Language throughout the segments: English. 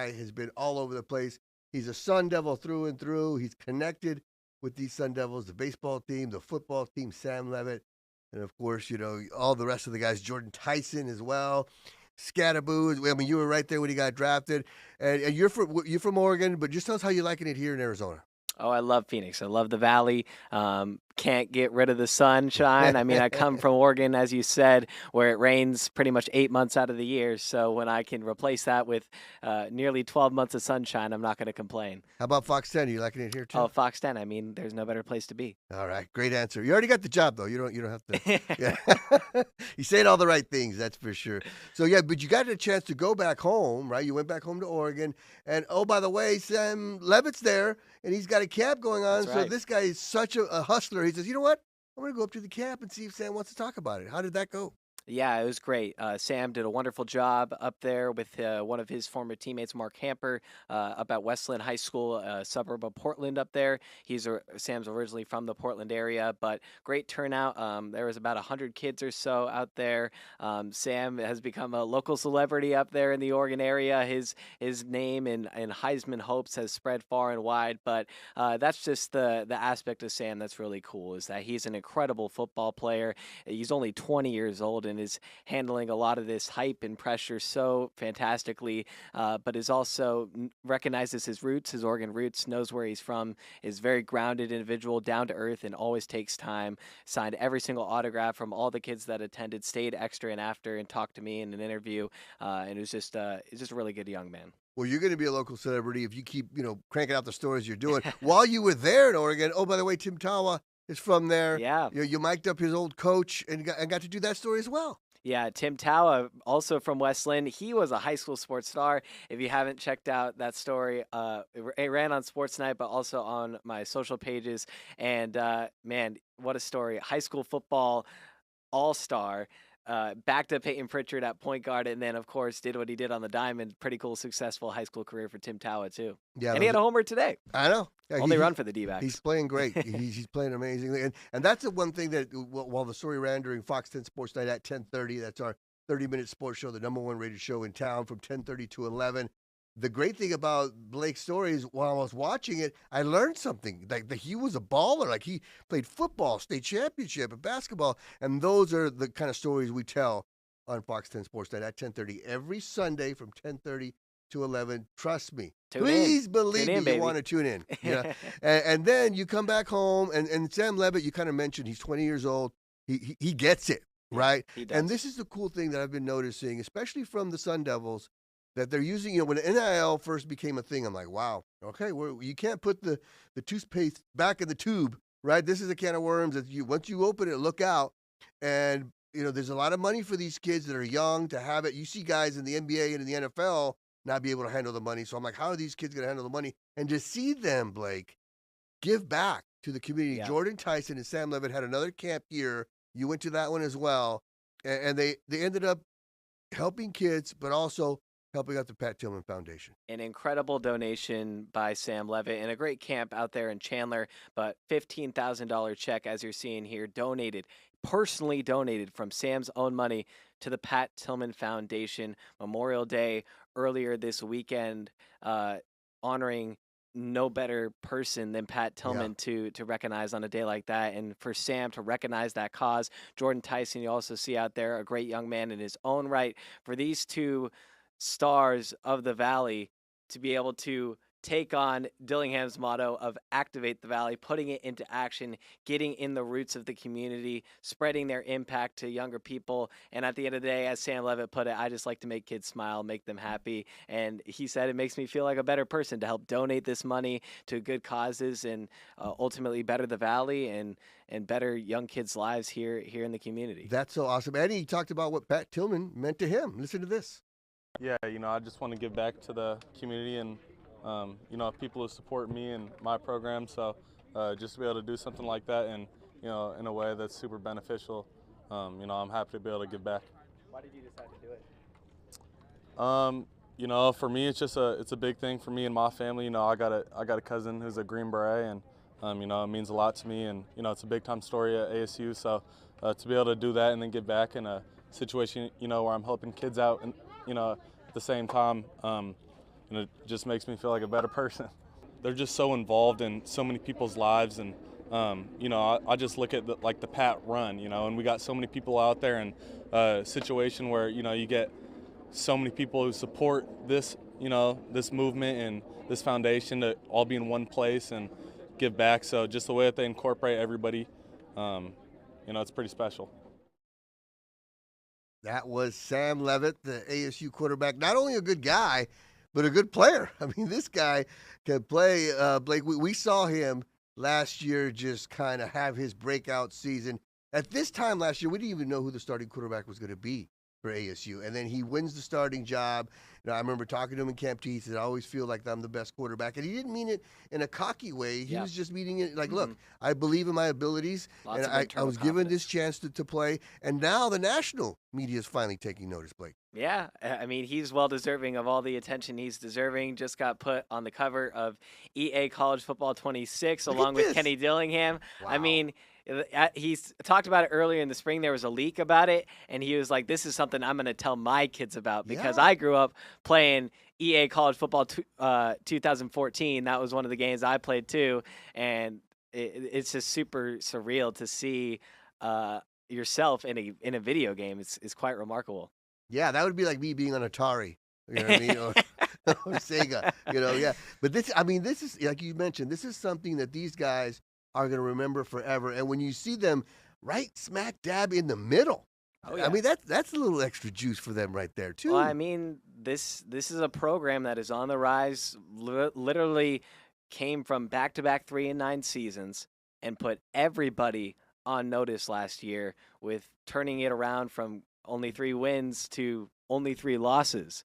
guy has been all over the place. He's a Sun Devil through and through. He's connected with these Sun Devils, the baseball team, the football team, Sam Levitt, and of course, all the rest of the guys, Jordan Tyson as well. Scatterboo. I mean, you were right there when he got drafted. And you're from Oregon, but just tell us how you're liking it here in Arizona. Oh, I love Phoenix. I love the Valley. Can't get rid of the sunshine. I mean, I come from Oregon, as you said, where it rains pretty much 8 months out of the year. So when I can replace that with nearly 12 months of sunshine, I'm not going to complain. How about Fox 10? Are you liking it here too? Oh, Fox 10. I mean, there's no better place to be. All right, great answer. You already got the job though. You don't have to. Yeah. You're saying all the right things, that's for sure. So yeah, but you got a chance to go back home, right? You went back home to Oregon, and oh, by the way, Sam Levitt's there, and he's got a camp going on. That's so right. This guy is such a hustler. He says, you know what? I'm going to go up to the camp and see if Sam wants to talk about it. How did that go? Yeah, it was great. Sam did a wonderful job up there with one of his former teammates, Mark Hamper, up at Westland High School, a suburb of Portland up there. Sam's originally from the Portland area, but great turnout. There was about 100 kids or so out there. Sam has become a local celebrity up there in the Oregon area. His name and Heisman hopes has spread far and wide, but that's just the aspect of Sam that's really cool, is that he's an incredible football player. He's only 20 years old and is handling a lot of this hype and pressure so fantastically, but is also recognizes his roots, his Oregon roots, knows where he's from, is very grounded individual, down to earth, and always takes time. Signed every single autograph from all the kids that attended, stayed extra and after, and talked to me in an interview, and it was just a really good young man. Well, you're going to be a local celebrity if you keep, cranking out the stories you're doing. While you were there in Oregon, oh, by the way, Tim Tawa is from there. Yeah. You mic'd up his old coach and got to do that story as well. Yeah, Tim Tawa, also from Westland. He was a high school sports star. If you haven't checked out that story, it ran on Sports Night, but also on my social pages. And man, what a story. High school football all-star. Backed up Peyton Pritchard at point guard, and then, of course, did what he did on the diamond. Pretty cool, successful high school career for Tim Tawa, too. Yeah, and he had a homer today. I know. Yeah, Only run for the D-backs. He's playing great. he's playing amazingly. And that's the one thing that, while the story ran during Fox 10 Sports Night at 10:30, that's our 30-minute sports show, the #1 rated show in town from 10:30 to 11. The great thing about Blake's story is while I was watching it, I learned something. Like he was a baller. Like he played football, state championship, and basketball. And those are the kind of stories we tell on Fox 10 Sports Night at 10:30 every Sunday from 10:30 to 11. Trust me. Please believe me, you want to tune in. Yeah. and then you come back home, and Sam Levitt, you kind of mentioned he's 20 years old. He gets it, right? He does. And this is the cool thing that I've been noticing, especially from the Sun Devils, that they're using, when NIL first became a thing, I'm like, wow, okay, you can't put the toothpaste back in the tube, right? This is a can of worms that once you open it, look out. And, there's a lot of money for these kids that are young to have it. You see guys in the NBA and in the NFL not be able to handle the money. So I'm like, how are these kids going to handle the money? And to see them, Blake, give back to the community. Yeah. Jordan Tyson and Sam Levitt had another camp year. You went to that one as well. And they ended up helping kids, but also helping out the Pat Tillman Foundation. An incredible donation by Sam Levitt and a great camp out there in Chandler, but $15,000 check, as you're seeing here, personally donated from Sam's own money to the Pat Tillman Foundation. Memorial Day earlier this weekend, honoring no better person than Pat Tillman to recognize on a day like that. And for Sam to recognize that cause, Jordan Tyson, you also see out there, a great young man in his own right. For these two stars of the Valley to be able to take on Dillingham's motto of activate the Valley, putting it into action, getting in the roots of the community, spreading their impact to younger people. And at the end of the day, as Sam Levitt put it, I just like to make kids smile, make them happy. And he said it makes me feel like a better person to help donate this money to good causes and ultimately better the Valley and better young kids' lives here in the community. That's so awesome. And he talked about what Pat Tillman meant to him. Listen to this. Yeah, I just want to give back to the community and people who support me and my program. So just to be able to do something like that and, in a way that's super beneficial, I'm happy to be able to give back. Why did you decide to do it? For me, it's a big thing for me and my family. I got a cousin who's a Green Beret, and it means a lot to me. And it's a big time story at ASU. So to be able to do that and then get back in a situation, where I'm helping kids out, and at the same time, and it just makes me feel like a better person. They're just so involved in so many people's lives, and I just look at the Pat run, and we got so many people out there, and a situation where you get so many people who support this this movement and this foundation to all be in one place and give back. So just the way that they incorporate everybody, it's pretty special. That was Sam Levitt, the ASU quarterback. Not only a good guy, but a good player. I mean, this guy can play. Blake, we saw him last year just kind of have his breakout season. At this time last year, we didn't even know who the starting quarterback was going to be for ASU. And then he wins the starting job. I remember talking to him in Camp T. He said, I always feel like I'm the best quarterback. And he didn't mean it in a cocky way. He was just meaning it like, look, I believe in my abilities. Lots and I was given this chance to play. And now the national media is finally taking notice, Blake. Yeah, I mean, he's well deserving of all the attention he's deserving. Just got put on the cover of EA College Football 26 along with Kenny Dillingham. Wow. I mean, he's talked about it earlier in the spring. There was a leak about it, and he was like, this is something I'm going to tell my kids about because I grew up playing EA College Football 2014. That was one of the games I played too, and it's just super surreal to see yourself in a video game. It's quite remarkable. Yeah, that would be like me being on Atari, you know what I mean, or Sega, yeah. But this is, like you mentioned, this is something that these guys are going to remember forever. And when you see them right smack dab in the middle, I mean, that's a little extra juice for them right there, too. Well, I mean, this is a program that is on the rise, literally came from back-to-back 3-9 seasons and put everybody on notice last year with turning it around from only 3 wins to only 3 losses.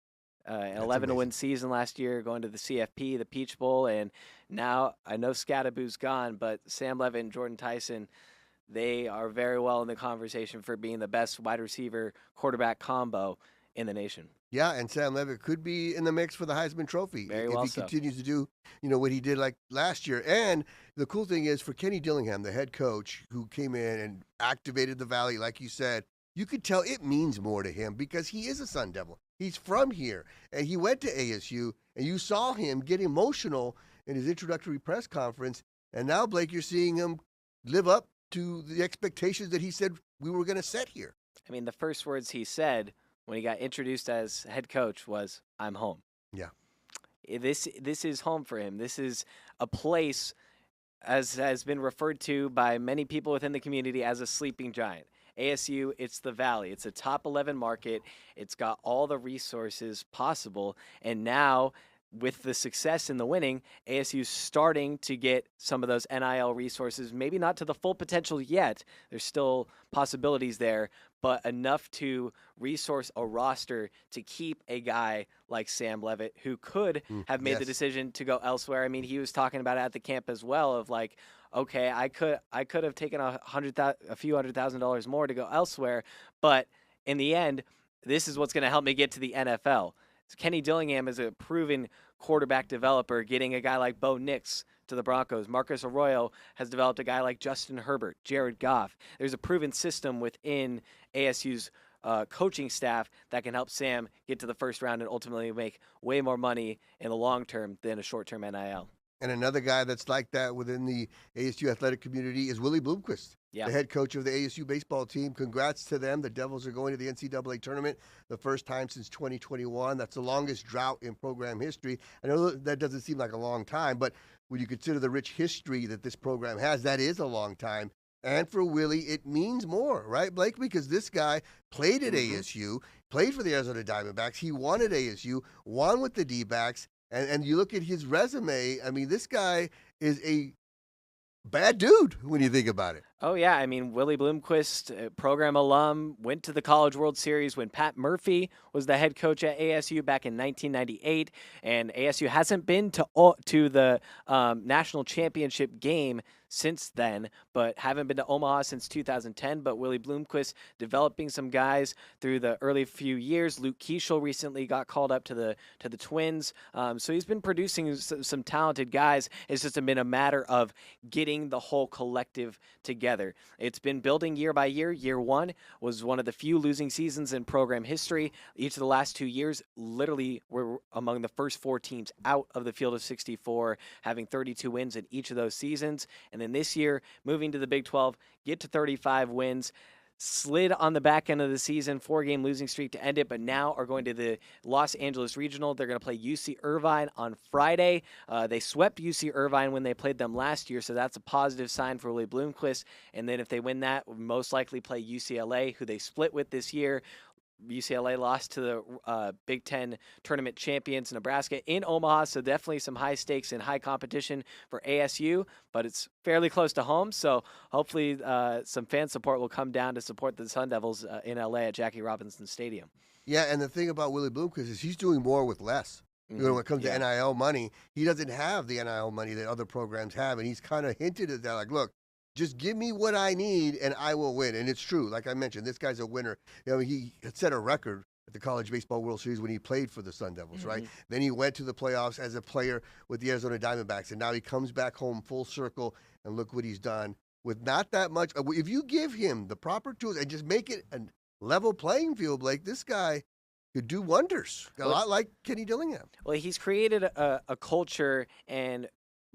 An 11-win season last year, going to the CFP, the Peach Bowl, and now I know Scattaboo's gone, but Sam Levitt and Jordan Tyson, they are very well in the conversation for being the best wide receiver quarterback combo in the nation. Yeah, and Sam Levitt could be in the mix for the Heisman Trophy if he continues to do, what he did like last year. And the cool thing is for Kenny Dillingham, the head coach who came in and activated the Valley, like you said, you could tell it means more to him because he is a Sun Devil. He's from here, and he went to ASU, and you saw him get emotional in his introductory press conference. And now, Blake, you're seeing him live up to the expectations that he said we were going to set here. I mean, the first words he said when he got introduced as head coach was, "I'm home." Yeah. This is home for him. This is a place, as has been referred to by many people within the community, as a sleeping giant. ASU, it's the Valley. It's a top 11 market. It's got all the resources possible. And now, with the success in the winning, ASU's starting to get some of those NIL resources, maybe not to the full potential yet. There's still possibilities there, but enough to resource a roster to keep a guy like Sam Levitt, who could have made the decision to go elsewhere. I mean, he was talking about it at the camp as well of like, okay, I could have taken a few $100,000 more to go elsewhere, but in the end, this is what's going to help me get to the NFL. So Kenny Dillingham is a proven quarterback developer, getting a guy like Bo Nix to the Broncos. Marcus Arroyo has developed a guy like Justin Herbert, Jared Goff. There's a proven system within ASU's coaching staff that can help Sam get to the first round and ultimately make way more money in the long term than a short-term NIL. And another guy that's like that within the ASU athletic community is Willie Bloomquist, the head coach of the ASU baseball team. Congrats to them. The Devils are going to the NCAA tournament the first time since 2021. That's the longest drought in program history. I know that doesn't seem like a long time, but when you consider the rich history that this program has, that is a long time. And for Willie, it means more, right, Blake? Because this guy played at ASU, played for the Arizona Diamondbacks. He won at ASU, won with the D-backs. And you look at his resume, I mean, this guy is a bad dude when you think about it. Oh, yeah. I mean, Willie Bloomquist, program alum, went to the College World Series when Pat Murphy was the head coach at ASU back in 1998. And ASU hasn't been to the national championship game since then, but haven't been to Omaha since 2010. But Willie Bloomquist developing some guys through the early few years. Luke Keeschel recently got called up to the Twins. So he's been producing some talented guys. It's just been a matter of getting the whole collective together. It's been building year by year. Year one was one of the few losing seasons in program history. Each of the last 2 years literally were among the first 4 teams out of the field of 64, having 32 wins in each of those seasons. And then this year, moving to the Big 12, get to 35 wins. Slid on the back end of the season, 4-game losing streak to end it, but now are going to the Los Angeles Regional. They're going to play UC Irvine on Friday. They swept UC Irvine when they played them last year, so that's a positive sign for Willie Bloomquist. And then if they win that, we'll most likely play UCLA, who they split with this year. UCLA lost to the Big Ten tournament champions Nebraska in Omaha, so definitely some high stakes and high competition for ASU, but it's fairly close to home, so hopefully some fan support will come down to support the Sun Devils in LA at Jackie Robinson Stadium. Yeah, and the thing about Willie Bloomquist is he's doing more with less. You know, when it comes to NIL money, he doesn't have the NIL money that other programs have, and he's kind of hinted at that, like, look, just give me what I need, and I will win. And it's true. Like I mentioned, this guy's a winner. You know, he had set a record at the College Baseball World Series when he played for the Sun Devils, right? Then he went to the playoffs as a player with the Arizona Diamondbacks, and now he comes back home full circle, and look what he's done with not that much. If you give him the proper tools and just make it a level playing field, Blake, this guy could do wonders. A lot like Kenny Dillingham. Well, he's created a culture, and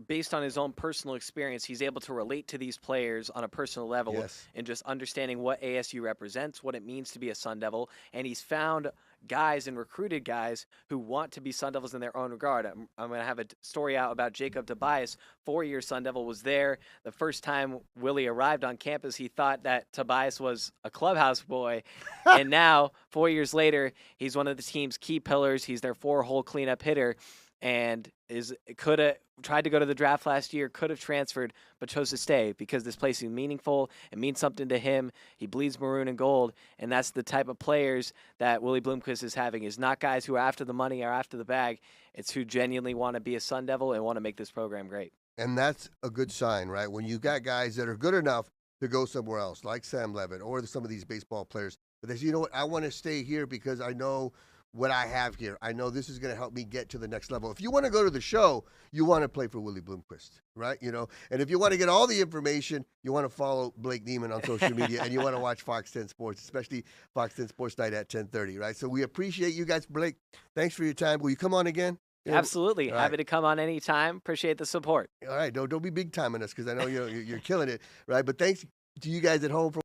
based on his own personal experience, he's able to relate to these players on a personal level and just understanding what ASU represents, what it means to be a Sun Devil. And he's found guys and recruited guys who want to be Sun Devils in their own regard. I'm going to have a story out about Jacob Tobias. 4-year Sun Devil, was there. The first time Willie arrived on campus, he thought that Tobias was a clubhouse boy. And now, 4 years later, he's one of the team's key pillars. He's their 4-hole cleanup hitter. And could have tried to go to the draft last year, could have transferred, but chose to stay because this place is meaningful. It means something to him. He bleeds maroon and gold, and that's the type of players that Willie Bloomquist is having. Is not guys who are after the money or after the bag. It's who genuinely want to be a Sun Devil and want to make this program great. And that's a good sign, right? When you got guys that are good enough to go somewhere else, like Sam Levitt or some of these baseball players, but they say, you know what, I want to stay here because I know what I have here. I know this is going to help me get to the next level. If you want to go to the show, you want to play for Willie Bloomquist, right? You know, and if you want to get all the information, you want to follow Blake Niemann on social media, and you want to watch Fox 10 Sports, especially Fox 10 Sports Night at 10:30, right? So we appreciate you guys. Blake, thanks for your time. Will you come on again? Absolutely. Happy to come on anytime. Appreciate the support. All right. Don't be big timing us because I know you're killing it, right? But thanks to you guys at home for